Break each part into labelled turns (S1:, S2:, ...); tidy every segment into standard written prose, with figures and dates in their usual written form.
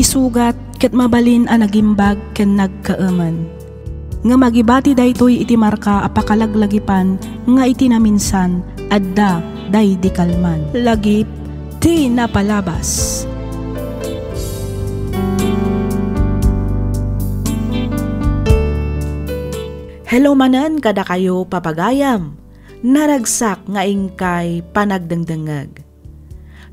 S1: isugat ket mabalin a nagimbag ken nagkaaman. Nga magibati daytoy iti marka apakalaglagipan nga iti naminsan adda day di kalman. Lagip ti napalabas. Hello manen kada kayo papagayam. Naragsak nga ingkay panagdengdengeg.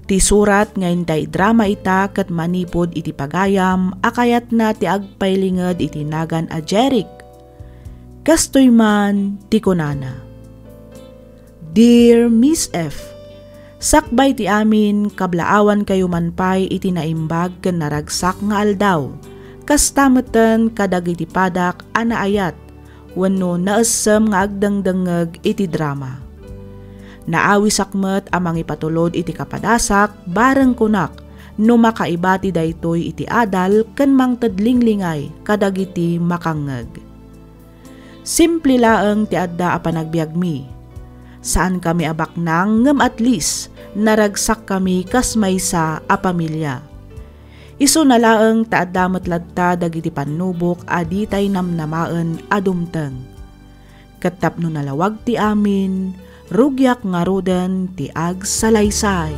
S1: Ti surat nga intay drama ita ket manipod iti pagayam akayat na ti agpailinged iti nagan a Jeric. Kastoy man ti kunana. Dear Miss F, sakbay ti amin kablaawan kayo manpay iti naimbag ken naragsak nga aldaw. Kastameten kadag iti padak anaayat wenno naessem nga agdengdengeg iti drama. Naawi sakmet amang ipatulod iti kapadasak bareng kunak no makaibati daytoy iti adal ken mangtedlinglingay kadagiti makangeg. Simple laeng ti adda a panagbiagmi. Saan kami abaknang ngem at least naragsak kami kas maysa a pamilya. Isu na laeng ta adda metladta dagiti pannubok aditay namnamaen adumteng. Ket tapno nalawag ti amin rugyak nga roden ti agsalaysay.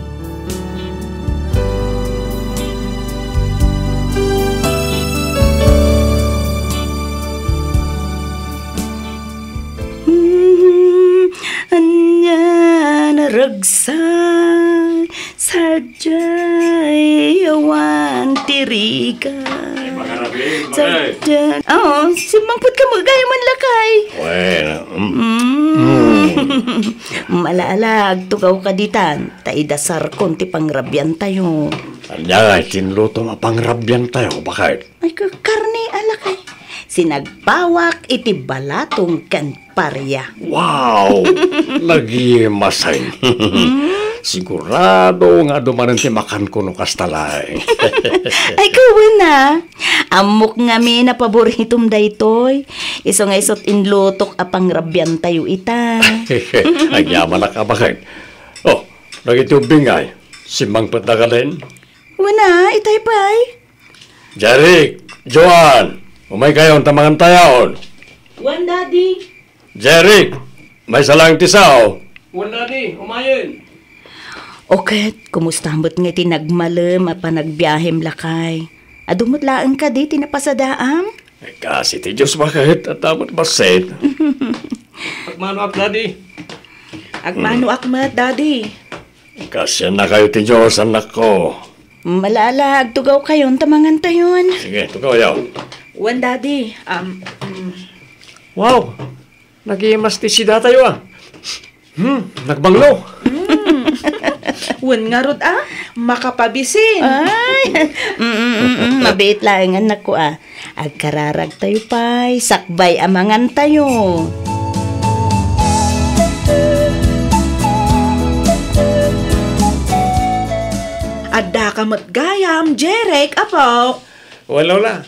S1: Anya naragsan sadyay awan tiriga. Sadyan. Oh, simangpot ka mo gaya man lakay.
S2: Well,
S3: Malaalag, tugaw ka ditan. Taidasar kon ti pangrabyan tayo.
S2: Anya, tinluto mapangrabyan tayo. Bakit?
S3: Ay, karne alakay. Sinagpawak iti balatong kan parya.
S2: Wow! Nagimasay. Sigurado nga dumanan ti makan ko no kastalay.
S3: Ay, kawan na. Amok nga mi na paboritom daytoy. Iso nga isot inlutok apang rabyan tayo ita.
S2: Ay, yaman na ka bakit? Oh, nagitubing ay. Simang patagalin.
S3: Wana, itay pa'y.
S2: Jeric, Joan, umay kayo ang tamangan tayaon.
S3: Wan, daddy.
S2: Jeric, may salang tisaw.
S4: Wan, daddy, umayon.
S3: Okay, kumusta mo't nga tinagmalem at panagbiyahem lakay? Adumot laang ka di tinapasadaam?
S2: Ay, kasi ti Diyos bakit at tamot basit.
S4: Agmano ak, daddy.
S1: Agmano akmat, daddy.
S2: Kasi na kayo ti Diyos, anak ko.
S3: Malalag, tugaw kayon, tamangan tayon.
S2: Sige, tugaw yaw.
S1: Wan, daddy.
S4: Wow, nag-imastisida tayo ah. Nagbanglo.
S1: Wan nga rod makapabisin.
S3: Ay, mabait lang anak ko ah. Agkararag tayo pa'y, sakbay amangan tayo.
S1: Adda ka matgayam, Jeric, apo.
S4: Wala.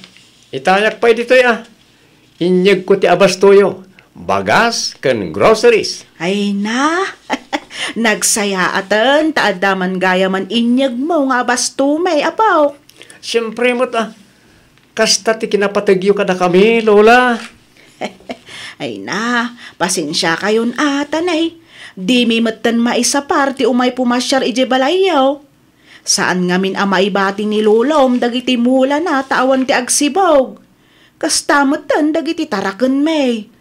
S4: Itayak pa dito ah. Inyag ko ti abastoyo. Bagas kan groceries.
S1: Ay na, nagsaya atan, taadaman gaya man inyag mo nga bastumay, apaw.
S4: Siyempre mo't ah. Kasta ti kinapatagyo kada kami, Lola.
S1: Ay na, pasensya kayon atanay. Di mi matan maisa party umay pumasyar ije balayaw. Saan ngamin maibati ni Lolom dagiti mula na tawan ti agsibog. Kastamatan dagiti taraken may.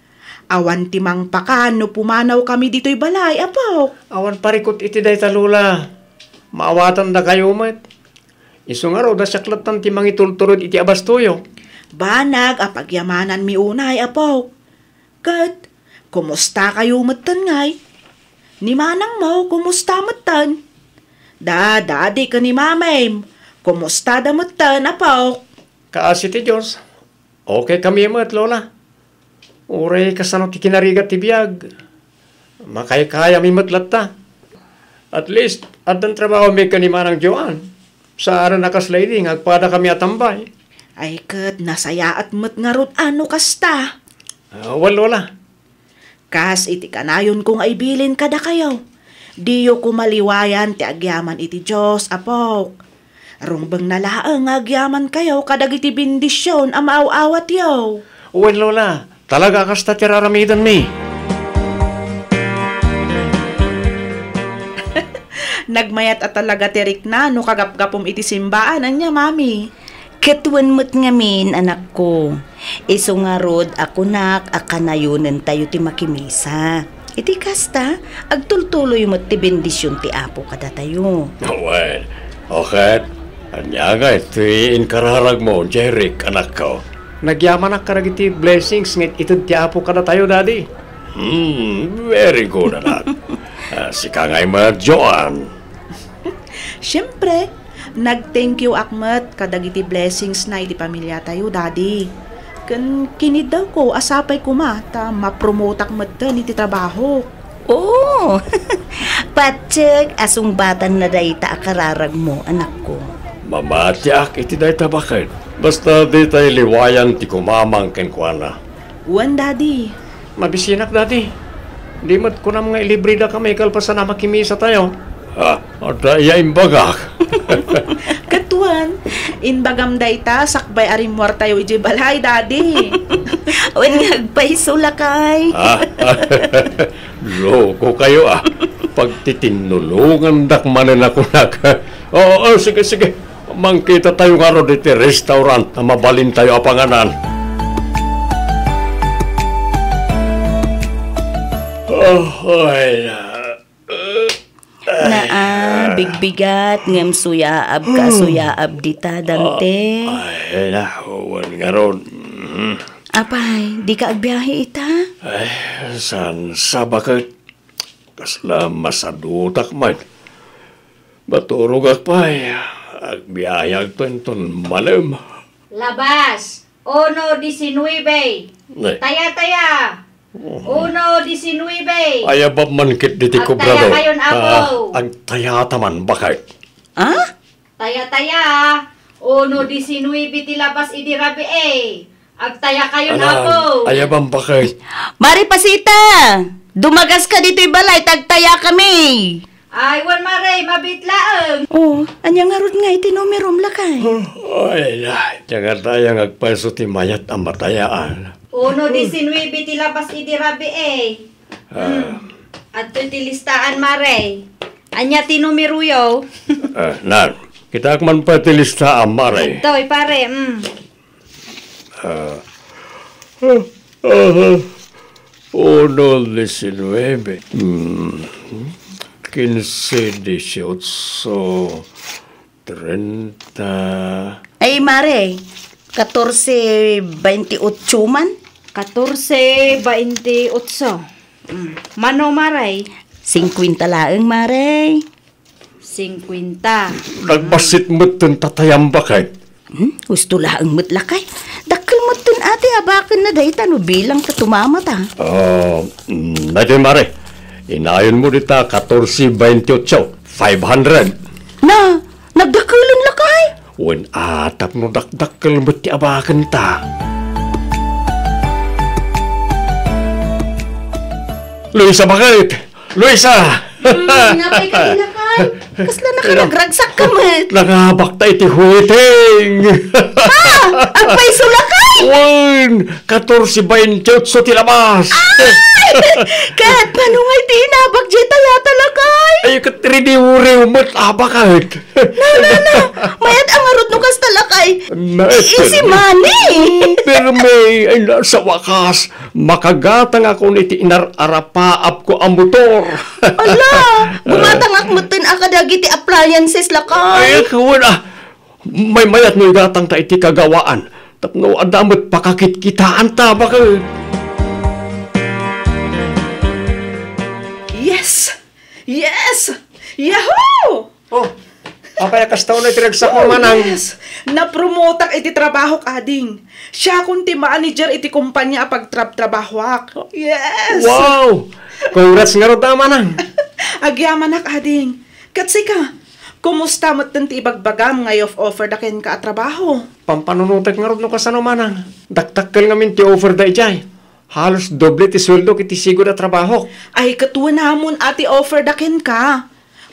S1: Awan ti mang pakano pumanaw kami dito'y balay, apaw.
S4: Awan parikot iti dayta, Lola. Maawatan da kayo mat. Iso nga raw da saklatan ti mangitulturod iti abastoyo.
S1: Banag apagyamanan mi unay, apaw. Kat, kumusta kayo matan ngay? Ni manang mo, kumusta matan? Daddy ka ni mamay, kumusta da matan, apaw?
S4: Kaasi ti Diyos. Okay kami mat, Lola. Uray kasano ti kinarigat ti biyag. Makaya-kaya mi matlatta. At least, at ang trabaho may kanimanang Joan. Sa aran nakaslady, agpada kami atambay.
S1: Ay kat, nasaya at mat nga rod ano kasta.
S4: Wala.
S1: Kas iti kanayon kung ay bilin kada kayo. Diyo kumaliwayan ti agyaman iti Diyos, apok. Rungbang nalaang agyaman kayo kadagiti bendisyon ang maaw-awat yaw.
S4: Uwan, Lola. Talaga kasta tiraramidan mi.
S1: Nagmayat at talaga tirik na no kagapgapom iti simbaan anya, mami.
S3: Katuan mo't ngamin, anak ko. Iso nga rod, ako nak, akanayunan tayo ti makimisa. Iti kasta, agtultuloy mo't ti bendisyon ti apo kada tayo.
S2: Well, okay. Anya nga, iti inkararag mo, Jeric, anak ko.
S4: Nagyaman na karagiti blessings ngit itod ti apo kada tayo, Daddy.
S2: Very good, anak. Si Kangay Joan.
S1: Siyempre, nag-thank you akmat kadagiti blessings na iti pamilya tayo, Daddy. Kinid daw ko, asapay ko ta mapromote akmat iti trabaho.
S3: Oo, patseg, asong batan na dayta akararag mo, anak ko.
S2: Mamatiak iti day tabakit. Basta di tayo liwayan ti kumamang kenkwana.
S1: Uwan, Daddy.
S4: Mabisinak, Daddy. Di mo't ko na mga ilibrida kami kalpasan na makimisa tayo.
S2: At imbagak.
S1: Katuan, inbagam dayta, sakbay arimwar tayo iji balay, Daddy.
S3: Wen ngagpaiso lakay.
S2: Loko kayo Pagtitinulungan dakmanan ako Oo, sige. Mangkita tayo nga ro diti restaurant na mabalin tayo apanganan.
S3: Bigbigat ngem suyaab ka suyaab dita dante.
S2: Ay, nahuwan nga ron.
S3: Apay, di ka agbiyahe ita?
S2: Ay, san sa bakit? Kasla masadutak man. Baturog akpay. Agbiayag penton malam.
S5: Labas! 1:19. Taya! 1:19.
S2: Ay, abab mankit diti
S5: Agtaya
S2: kubrado.
S5: kayon, apo.
S2: Agtaya taman, bakit?
S5: Taya! 1:19 ti labas idi rabi Agtaya kayon, apo.
S2: Ay, abang bakit?
S3: Mari pasita! Dumagas ka dito'y balay, tagtaya kami!
S5: Ay, wan maray, mabitlaang.
S3: Oh, anyang arod nga iti numerom lakay.
S2: Ay, jangan tayo ngagpaso ti mayat ang matayaan.
S5: 1:19 ti labas idi rabi At ti listaan, maray. Anya ti numeruyo.
S2: Nan, kita man pati lista ang maray.
S5: Toy, pare,
S2: 1:19. 15, 30.
S3: Ay, mare, 14:28 man?
S5: 14:28. Mano, maray?
S3: 50 laeng, mare.
S5: 50.
S2: Nagbasit mo itong tatayang bakit?
S3: Gusto laang mutlakay. Dakil mo tun ate, abakan na dahi no bilang katumama ta.
S2: Natin mare, inayon mo dita 14:28, 500.
S3: Na, nagdakilan lakay.
S2: Wen atap no dakdakkel mo ti abakan ta. Luisa, bakit? Luisa!
S5: Ngapay ka lakay.
S3: Kasla nakanagragsak ka met.
S2: Nangabak tayo ti huiting!
S3: Agpay sulakay!
S2: Wen! 14:28 ti labas!
S3: Kat, manungay ti inabag jeta yata lakay.
S2: Ay, katriniwuriw mo't abakat!
S3: Mayat ang arot no kas talakay. Isi
S2: Naetan.
S3: mani.
S2: Pero may, ay sa wakas, makagatang ako niti inararapaap ko ang motor.
S3: Ala, gumatangak mo tin akadagi ti appliances lakay.
S2: Ay, kawan may mayat mo gatang ta iti kagawaan. Tapno adamot pakakit-kitaan ta, bakit?
S1: Yes! Yahoo!
S4: Oh, apay kastaw na itiragsak mo manang.
S1: Yes! Napromotak iti trabaho kading. Siya kun ti manager iti kumpanya pagtrabahwak. Yes!
S4: Wow! Congrats nga ro ta manang.
S1: Agyaman na kading. Katsi ka, kumusta mo ti ibagbagam ngay of offer da ken ka at trabaho?
S4: Pampanunutek nga ro no kasano manang. Daktakkel nga min ti offer da ijay. Halos doble ti sweldo kiti sigod na trabaho.
S1: Ay katuwa namon ati offer da ken ka.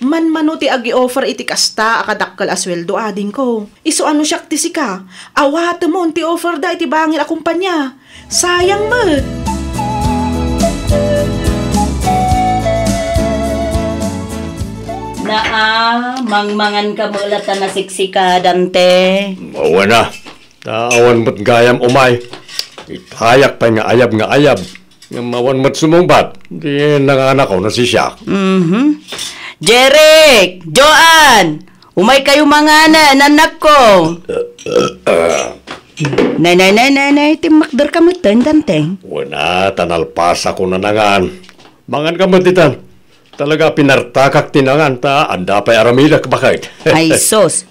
S1: Man ti agi-offer iti kasta akadakkal asweldo ading ko. Iso ano siyak ti sika. Awat mo ti offer da iti bangil a kumpanya. Sayang met.
S3: Mangmangan ka mo ulat na siksika, Dante.
S2: Mawa na. Taawan mo't gayam umay. Itayak pa nga ayab. Nga mawan mo't sumungbat. Di nanganak ko na si Siak.
S3: Jeric! Joan! Umay kayo manganan, anak ko. Nay, timakdar ka mo ten, Dante.
S2: Wala, tanalpas ako na nangan. Mangan ka matitan. Talaga pinartakak tinangan ta, anda pa'y aramilak bakit.
S3: Ay sos,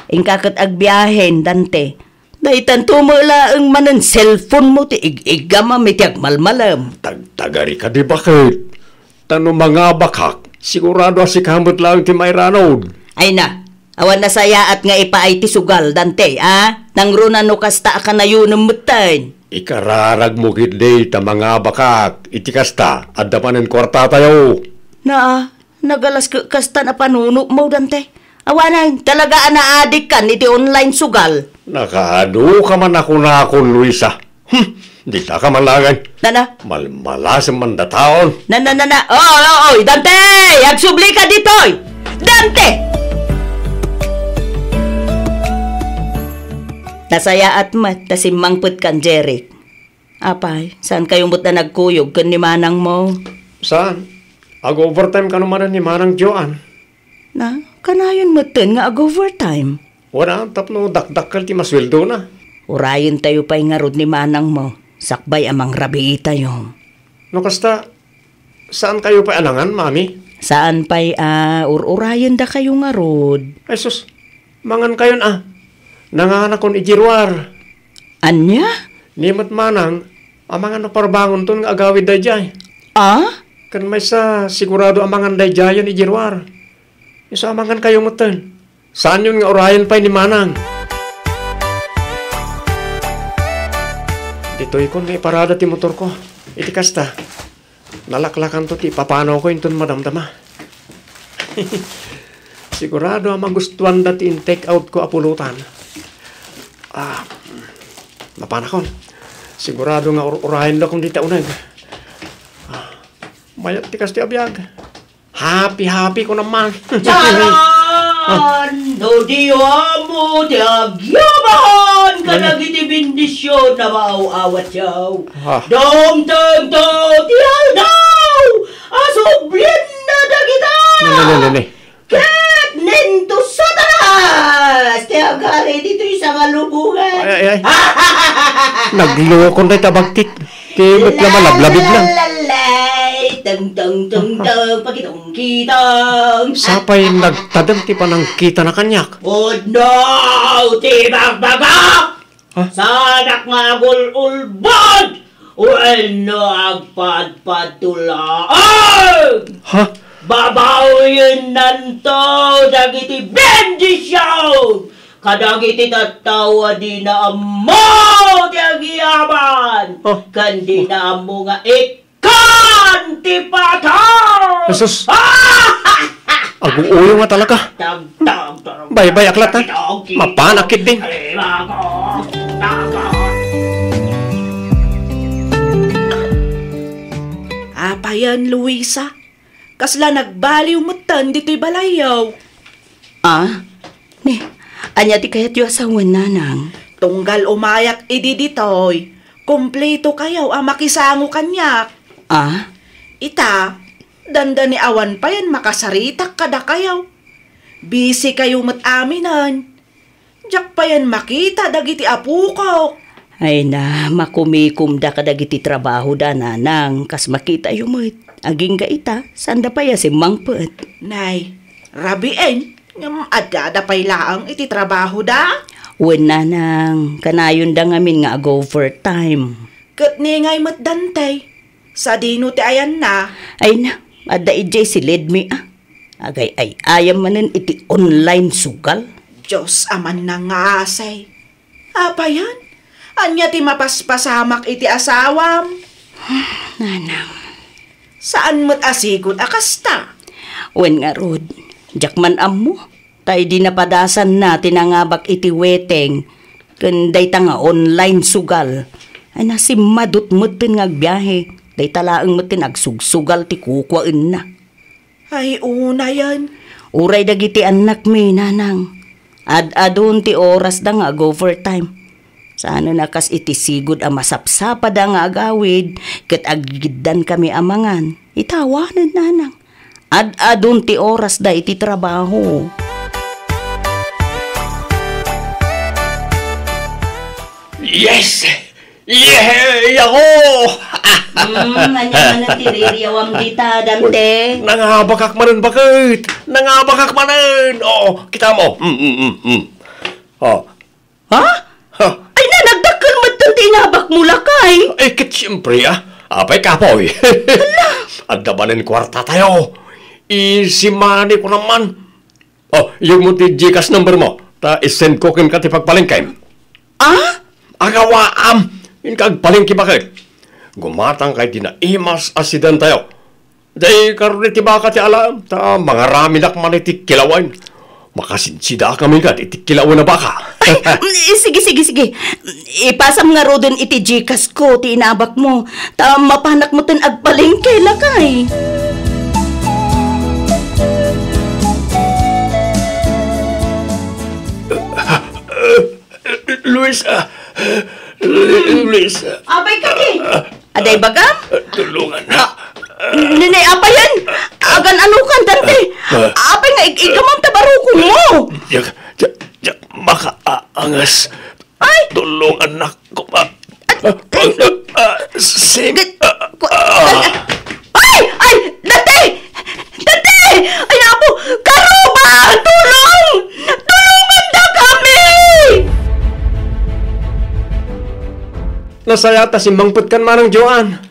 S3: ingkakot agbiyahen, Dante. Daitan tumula ang manan cellphone mo, ti igama may tiyak malmalam.
S2: Tagari ka di bakit? Tanong mga bakak, sigurado si kamot lang ti may ranod.
S3: Ay na, awan na saya at nga ipaay ti sugal, Dante, Nang runa no kasta ka na yun ang mutan.
S2: Ikararag mo gitli ta mga bakak, iti kasta, adda panen kwarta tayo.
S3: Nagalas kasta na panuno mo, Dante. Awanan, talaga anaadik kan iti online sugal.
S2: Nakahado ka man ako na akong Luisa. Di ta ka malagan.
S3: Nana?
S2: Malmalas ang mandataon.
S3: Oy, Dante! Agsubli ka ditoy! Dante! Nasaya at mat, tasimangput kan, Jeric. Apay, saan kayo mo't na nagkuyog kan ni manang mo?
S4: Saan? Ag-overtime ka naman ni Manang Joan.
S3: Kanayon mo't nga ag-overtime.
S4: Wala, tapno dakdakal ti masweldo na.
S3: Urayon tayo pa'y nga rod ni manang mo. Sakbay amang rabi tayo.
S4: No kasta, saan kayo pa anangan, mami?
S3: Saan pa'y urayon da kayo nga rod?
S4: Ay sus, mangan kayo nanganak kon ijirwar.
S3: Anya?
S4: Nimat manang, amangan na parbangon ton nga agawid da jay. Kan may sa sigurado amangan da jayan ijirwar. Iso amangan kayo mutan. Saan yun nga urayon pa'y ni manang? Dito'y kon nga iparada ti motor ko. Iti kasta. Nalaklakan to ti papanaw ko inton madamdama. Sigurado ang magustuhan dati in take out ko apulutan. Mapanakon. Sigurado nga urahin na kung di taunag. Mayat ti kasti abiyag. Happy ko naman.
S3: Charan! No diwa mo ti agyaman ka nagiti bindisyon na mauawat yaw. Dom ti aldaw! Asublin na dagita!
S4: Nene.
S3: Ket nento satanas! Ti agari dito isang alubungan.
S4: Ay. Nagloko na tabagtik. Ti matlablablabig lang.
S3: Tang pakitong kitang.
S4: Sapay nagtadam ti panang kita na kanyak.
S3: No! Ti bagbagak! Sanak nga agul-ulbod! Uweno agpadpadtulaan! Babawin nanto dagiti bendisyon! Kadagiti tatawa di na amo ti agyaman! Kandi na amo nga Antipataw!
S4: Jesus! Aguuyo nga talaga. Bay aklat ha. Mapanakit din.
S1: Apayan, Luisa. Kasla nagbaliw mutan dito'y balayaw.
S3: Anya ti kayat yu asawan nanang.
S1: Tunggal umayak idi ditoy. Kompleto kayaw makisango kanyak. Ita, danda ni awan pa yan makasaritak kada kayaw. Busy kayo mataminan. Diyak pa yan makita dagiti apu ko.
S3: Ay na, makumikum da kadagiti trabaho da nanang. Kas makita yumit. Aging ka ita, sanda pa ya si mangpet.
S1: Nay, rabien, adada pa'y laang iti trabaho da?
S3: Wen nanang, kanayon da ngamin nga ag-overtime.
S1: Kat ni ngay matdantay. Sa dino ti ayan na.
S3: Ay na, ada ijay si Ledmi Agay ay ayam manen iti online sugal.
S1: Diyos aman na nga asay. Apa yan? Anya ti mapaspasamak iti asawam?
S3: Nanang.
S1: Saan mo't asikot akasta?
S3: Wen nga rod, Jakman ammo, tay di napadasan na tinangabak iti weteng, kanday ta nga online sugal. Ay nasimadot mutin nga agbiyahe, day talaang mutin agsugsugal ti kukwaan na.
S1: Ay, una yan.
S3: Uray dagiti anak mi, nanang. Ad-adun ti oras da nga overtime. Sana nakas iti sigod ang masapsapa da nga agawid, kat aggidan kami amangan. Itawanan, nanang. Ad-adun ti oras da iti trabaho.
S2: Yes! Yeah! Ako!
S3: Anya na tiririyawam dita, Dante.
S2: Nangabakak manan bakit? Nangabakak manan! Oh, kita mo. Oh.
S3: Ha?
S2: Ha?
S3: Ay nanagdakan mo itong tinabak mo lakay.
S2: Ay, kit siyempre Apay kapoy. At dabanin kwarta tayo. Isimani ko naman. Oh, yung mo ti Gcash number mo. Ta isend ko kin ka ti pagpalingkay.
S3: Ah?
S2: Agawaam! Yung kagpalingki bakit? Gumatang kay tinaimas asidan tayo. Day karon iti baka ti alam. Ta mga rami nakman iti kilawan. Makasinsida kami ka iti kilawan na baka.
S3: Sige. Ipasam nga ro dun iti Gcash ko, ti inabak mo. Ta mapanak mo tin agpalingke lakay.
S2: Luis,
S3: Abay ka di. Aday bagam?
S2: tulungan.
S3: Ninay, apay yan. Agan anukan, Dante. Apay nga, ikamam tabarukon mo.
S2: Makaangas.
S3: Ay!
S2: Tulungan ako.
S3: Ay! Dante! Ay, napo! Karuba! Tulong! Tulungan na kami!
S4: Nasayata si Mangput kan manang Joan.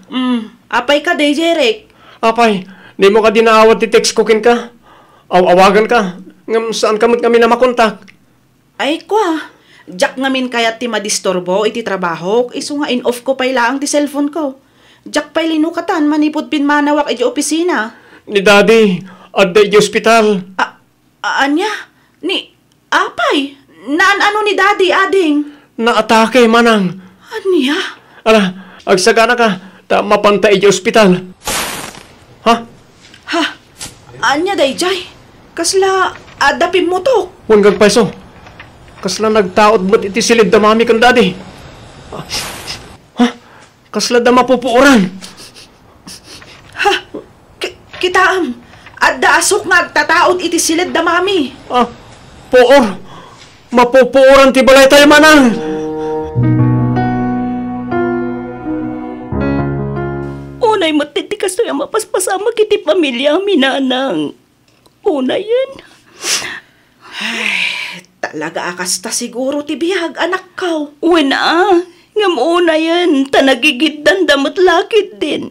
S1: Apay ka, day, Jeric.
S4: Apay, di mo ka dinaawat ti text cookin ka. Awagan ka. Ngam saan kamot kami na makontak?
S1: Ay, kwa. Jack ngamin kaya ti madistorbo iti trabaho, iso nga in-off ko pay laang ti cellphone ko. Jack pay linukatan, manipod pinmanawak iti opisina.
S4: Ni Daddy, adda iti ospital.
S1: Anya? Apay? Naan-ano ni Daddy, ading?
S4: Naatake manang.
S1: Anya?
S4: Ala, agsagana ka. Ta mapanta iti ospital. Ha?
S1: Ha? Anya, day, jay? Kasla, adapin mo to.
S4: Hunggang peso. Kasla nagtaod mo't iti silid da mami kan Daddy. Ha? Kasla da mapupuuran.
S1: Ha? Kitaam. Adda asok nga agtataod iti silid da mami.
S4: Puor. Mapupuuran ti balay tayo manang.
S3: Unay matitikas to yung mapaspasama kiti pamilya minanang. Unay yan.
S1: Talaga akasta siguro ti biyag, anak ka.
S3: Wena, ngam una yan, tanagigiddan damot lakit din.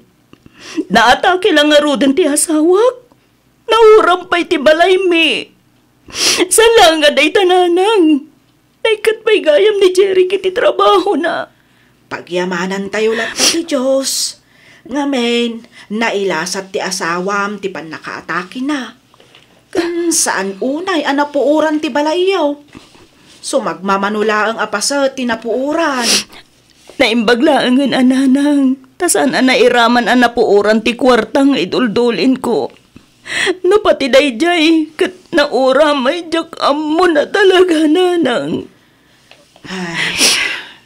S3: Naatake lang nga rudan ti asawak. Naurampay ti balay mi. San lang nga day tananang. Naikat pa'y gayam ni Jerry kiti trabaho na.
S1: Pagyamanan tayo lahat ti Diyos. Ngamen, nailasat ti asawam ti pan nakaatake na. Kan saan unay anapuuran ti balayaw? Sumagmamanula ang apasa ti napuuran.
S3: Naimbaglaangan ananang. Tasan nairaman anapuuran ti kwartang iduldulin ko. No pati dayjay, kat nauramay jak amo na talaga nanang.
S1: Ay,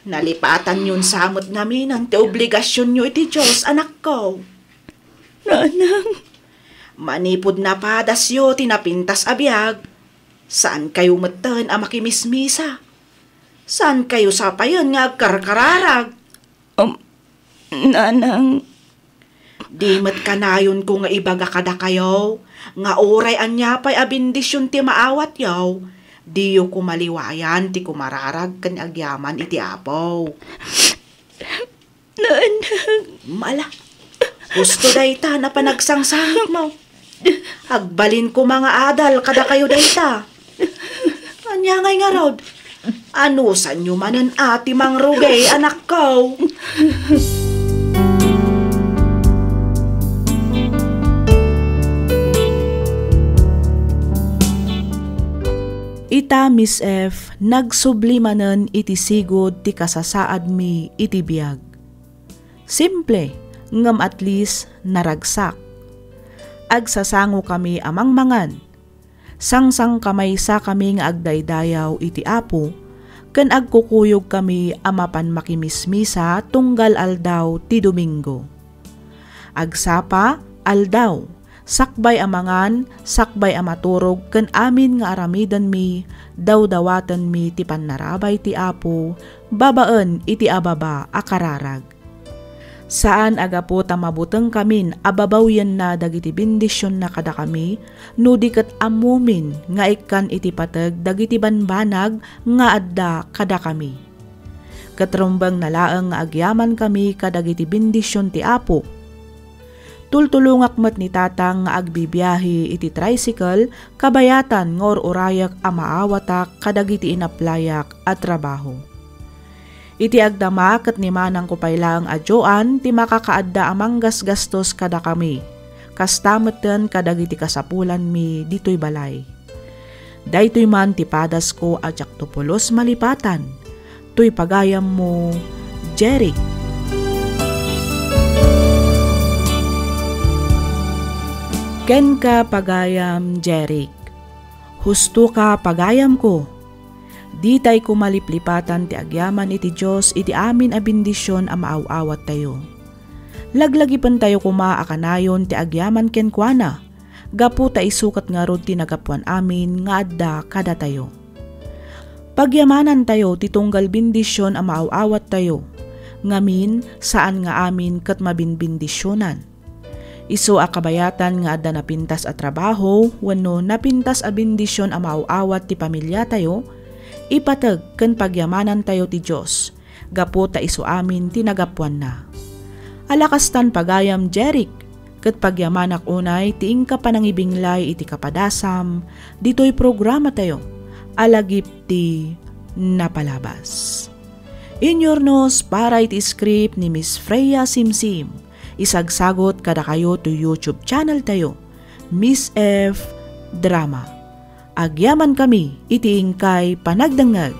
S1: nalipatan yun samot namin ang ti obligasyon nyo iti Diyos, anak ko.
S3: Nanang.
S1: Manipod na padasyo tinapintas abiyag. Saan kayo matan a makimismisa? Saan kayo sapayan nga agkarkararag?
S3: Nanang.
S1: Di mat kanayon ko nga ibaga kada kayo, nga oray anya pa'y abindisyon ti maawat yaw, di yo kumaliwayan ti kumararag kan agyaman iti apaw.
S3: Nanang.
S1: Mala, gusto dayta na panagsangsangit mo. Agbalin ko mga adal kada kayo dayta. Anya ngay nga rod, anusan nyo manan ati mang rugay anak ko. Ita Miss F nagsublimanen iti sigod ti kasasaad mi iti biyag. Simple, ngam at least naragsak. Agsasango kami amang mangan. Sangsang kamay sa kami nga agdaydayaw iti Apo, ken agkukuyog kami amapan makimismisa tunggal aldaw ti Domingo. Agsapa aldaw, sakbay amangan, sakbay amaturog, ken amin nga aramidan mi, dawdawatan mi ti pannarabay ti Apo, babaen iti ababa akararag. Saan agapo ta mabuteng kamin ababawyan na dagiti bendisyon na kada kami, no di ket amumin nga ikan iti pateg dagiti banbanag nga adda kada kami. Katrumbang nalaeng nga agyaman kami kadagiti bendisyon ti Apo. Tultulungak met ni tatang nga agbibiyahe iti tricycle kabayatan ngor urayak a maawatak kadagiti inaplayak at trabaho. Iti agdama ket ni manang kupaylaang adyoan ti makakaadda amang gasgastos kada kami. Kastameten kadagiti kasapulan mi ditoy balay. Daytoy man ti padas ko ajak tupulos malipatan. Tuy pagayam mo, Jeric. Ken ka pagayam, Jeric. Husto ka pagayam ko. Di tay kumaliplipatan ti agyaman iti Diyos iti amin a bendisyon a maaw-awat tayo. Laglagipan tayo kumaakanayon ti agyaman ken kuana, gapu ta isukat nga rod ti nagapuan amin nga adda kada tayo. Pagyamanan tayo ti tunggal bendisyon a maaw-awat tayo, ngamin saan nga amin ket mabinbendisyonan. Isu a kabayatan nga adda napintas a trabaho, wenno napintas a bendisyon a maaw-awat ti pamilya tayo, ipateg ken pagyamanan tayo ti Diyos, gapu ta isu amin tinagapuan na. Alakastan pagayam, Jeric, ket pagyamanak unay ti ingka panangibinglay iti kapadasam, ditoy programa tayo, alagip ti napalabas. Inyornos para iti script ni Miss Freya Simsim, isagsagot kada kayo to YouTube channel tayo, Miss F Drama. Agyaman kami, iti ingkay panagdangag.